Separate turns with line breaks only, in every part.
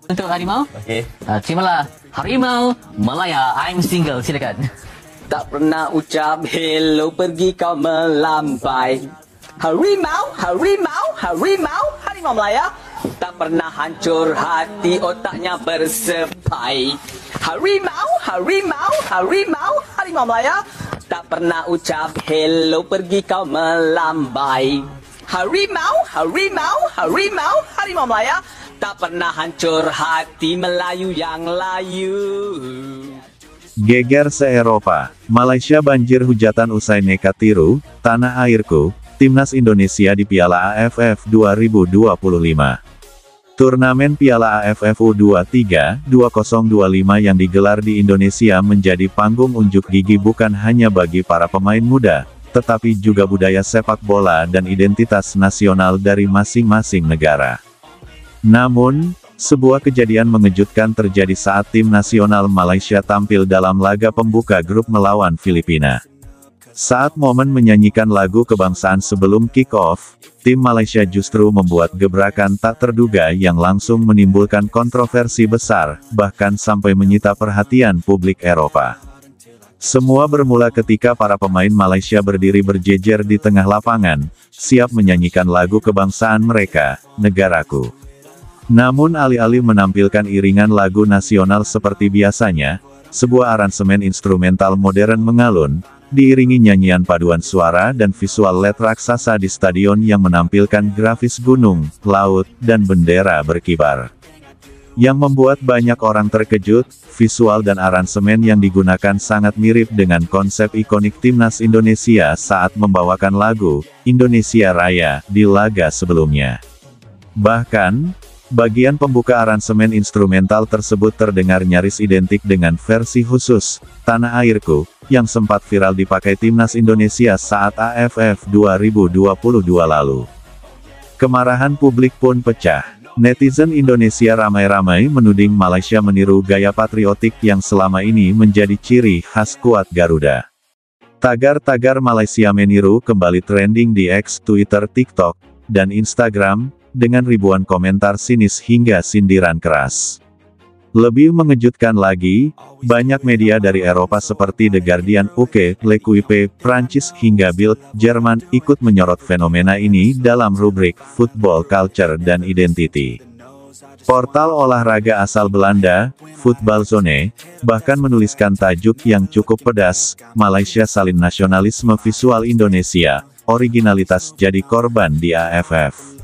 Untuk harimau?
Okey.
Terimalah. Harimau Malaya, I'm single. Silakan.
Tak pernah ucap hello, pergi kau melambai. Harimau, harimau, harimau, harimau Melaya. Tak pernah hancur hati, otaknya bersepai. Harimau, harimau, harimau, harimau Melaya. Tak pernah ucap hello, pergi kau melambai. Harimau, harimau, harimau, harimau Melaya. Tak pernah hancur hati, Melayu yang layu.
Geger se-Eropa, Malaysia banjir hujatan usai nekat tiru, tanah airku, Timnas Indonesia di Piala AFF 2025. Turnamen Piala AFF U23 2025 yang digelar di Indonesia menjadi panggung unjuk gigi bukan hanya bagi para pemain muda, tetapi juga budaya sepak bola dan identitas nasional dari masing-masing negara. Namun, sebuah kejadian mengejutkan terjadi saat tim nasional Malaysia tampil dalam laga pembuka grup melawan Filipina. Saat momen menyanyikan lagu kebangsaan sebelum kick-off, tim Malaysia justru membuat gebrakan tak terduga yang langsung menimbulkan kontroversi besar, bahkan sampai menyita perhatian publik Eropa. Semua bermula ketika para pemain Malaysia berdiri berjejer di tengah lapangan, siap menyanyikan lagu kebangsaan mereka, Negaraku. Namun alih-alih menampilkan iringan lagu nasional seperti biasanya, sebuah aransemen instrumental modern mengalun, diiringi nyanyian paduan suara dan visual LED raksasa di stadion yang menampilkan grafis gunung, laut, dan bendera berkibar. Yang membuat banyak orang terkejut, visual dan aransemen yang digunakan sangat mirip dengan konsep ikonik Timnas Indonesia saat membawakan lagu Indonesia Raya di laga sebelumnya. Bahkan, bagian pembuka aransemen instrumental tersebut terdengar nyaris identik dengan versi khusus, Tanah Airku, yang sempat viral dipakai Timnas Indonesia saat AFF 2022 lalu. Kemarahan publik pun pecah. Netizen Indonesia ramai-ramai menuding Malaysia meniru gaya patriotik yang selama ini menjadi ciri khas kuat Garuda. Tagar-tagar Malaysia meniru kembali trending di X, Twitter, TikTok, dan Instagram, dengan ribuan komentar sinis hingga sindiran keras. Lebih mengejutkan lagi, banyak media dari Eropa seperti The Guardian, UK, L'Equipe, Prancis hingga Bild, Jerman, ikut menyorot fenomena ini dalam rubrik Football Culture dan Identity. Portal olahraga asal Belanda, Voetbalzone, bahkan menuliskan tajuk yang cukup pedas, Malaysia salin nasionalisme visual Indonesia, originalitas jadi korban di AFF.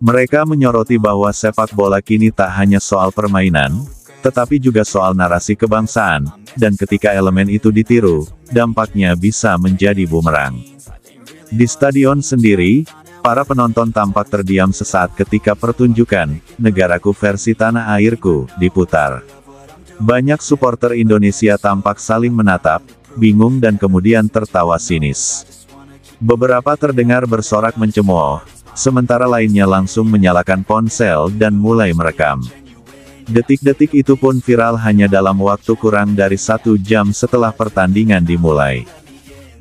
Mereka menyoroti bahwa sepak bola kini tak hanya soal permainan, tetapi juga soal narasi kebangsaan, dan ketika elemen itu ditiru, dampaknya bisa menjadi bumerang. Di stadion sendiri, para penonton tampak terdiam sesaat ketika pertunjukan Negaraku versi Tanah Airku diputar. Banyak supporter Indonesia tampak saling menatap, bingung dan kemudian tertawa sinis. Beberapa terdengar bersorak mencemooh, sementara lainnya langsung menyalakan ponsel dan mulai merekam. Detik-detik itu pun viral hanya dalam waktu kurang dari 1 jam setelah pertandingan dimulai.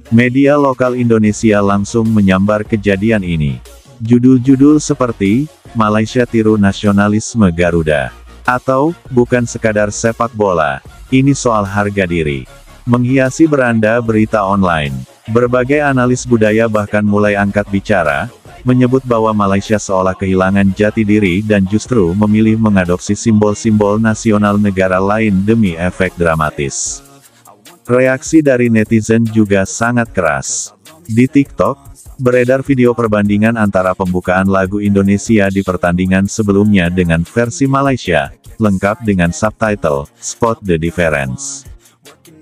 Media lokal Indonesia langsung menyambar kejadian ini. Judul-judul seperti, Malaysia tiru nasionalisme Garuda, atau, bukan sekadar sepak bola, ini soal harga diri, menghiasi beranda berita online. Berbagai analis budaya bahkan mulai angkat bicara, menyebut bahwa Malaysia seolah kehilangan jati diri dan justru memilih mengadopsi simbol-simbol nasional negara lain demi efek dramatis. Reaksi dari netizen juga sangat keras. Di TikTok, beredar video perbandingan antara pembukaan lagu Indonesia di pertandingan sebelumnya dengan versi Malaysia, lengkap dengan subtitle, "Spot the Difference".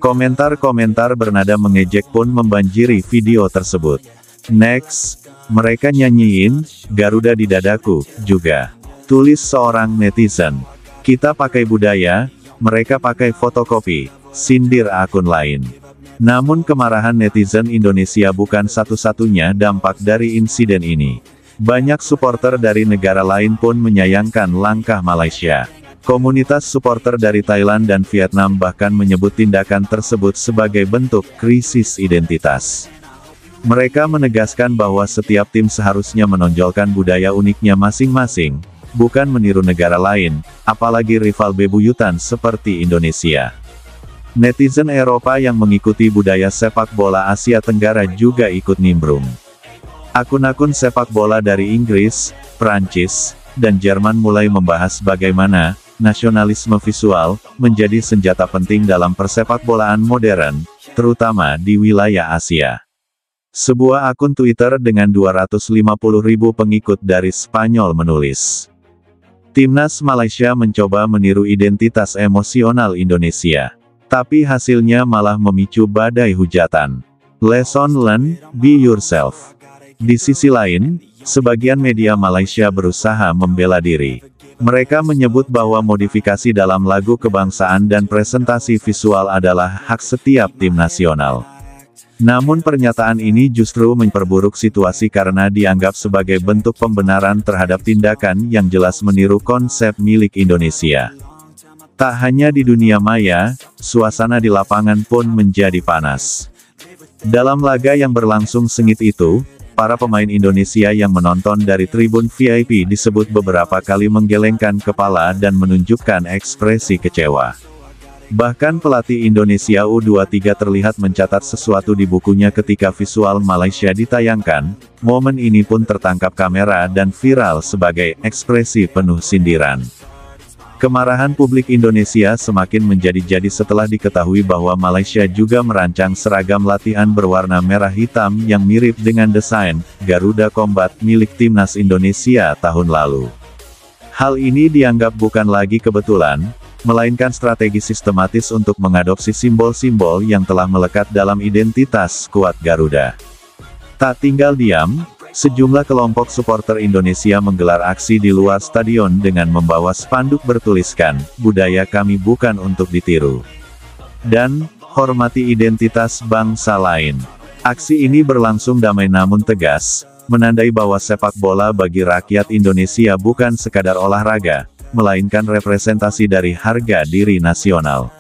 Komentar-komentar bernada mengejek pun membanjiri video tersebut. Next, mereka nyanyiin, Garuda di dadaku, juga. Tulis seorang netizen. Kita pakai budaya, mereka pakai fotokopi, sindir akun lain. Namun kemarahan netizen Indonesia bukan satu-satunya dampak dari insiden ini. Banyak supporter dari negara lain pun menyayangkan langkah Malaysia. Komunitas supporter dari Thailand dan Vietnam bahkan menyebut tindakan tersebut sebagai bentuk krisis identitas. Mereka menegaskan bahwa setiap tim seharusnya menonjolkan budaya uniknya masing-masing, bukan meniru negara lain, apalagi rival bebuyutan seperti Indonesia. Netizen Eropa yang mengikuti budaya sepak bola Asia Tenggara juga ikut nimbrung. Akun-akun sepak bola dari Inggris, Prancis, dan Jerman mulai membahas bagaimana nasionalisme visual menjadi senjata penting dalam persepakbolaan modern, terutama di wilayah Asia. Sebuah akun Twitter dengan 250.000 pengikut dari Spanyol menulis, "Timnas Malaysia mencoba meniru identitas emosional Indonesia. Tapi hasilnya malah memicu badai hujatan. Lesson learned, be yourself." Di sisi lain, sebagian media Malaysia berusaha membela diri. Mereka menyebut bahwa modifikasi dalam lagu kebangsaan dan presentasi visual adalah hak setiap tim nasional. Namun pernyataan ini justru memperburuk situasi karena dianggap sebagai bentuk pembenaran terhadap tindakan yang jelas meniru konsep milik Indonesia. Tak hanya di dunia maya, suasana di lapangan pun menjadi panas. Dalam laga yang berlangsung sengit itu, para pemain Indonesia yang menonton dari tribun VIP disebut beberapa kali menggelengkan kepala dan menunjukkan ekspresi kecewa. Bahkan pelatih Indonesia U23 terlihat mencatat sesuatu di bukunya ketika visual Malaysia ditayangkan. Momen ini pun tertangkap kamera dan viral sebagai ekspresi penuh sindiran. Kemarahan publik Indonesia semakin menjadi-jadi setelah diketahui bahwa Malaysia juga merancang seragam latihan berwarna merah hitam yang mirip dengan desain Garuda Combat milik Timnas Indonesia tahun lalu. Hal ini dianggap bukan lagi kebetulan, melainkan strategi sistematis untuk mengadopsi simbol-simbol yang telah melekat dalam identitas skuad Garuda. Tak tinggal diam, sejumlah kelompok supporter Indonesia menggelar aksi di luar stadion dengan membawa spanduk bertuliskan, "Budaya kami bukan untuk ditiru," dan "Hormati identitas bangsa lain." Aksi ini berlangsung damai namun tegas, menandai bahwa sepak bola bagi rakyat Indonesia bukan sekadar olahraga, melainkan representasi dari harga diri nasional.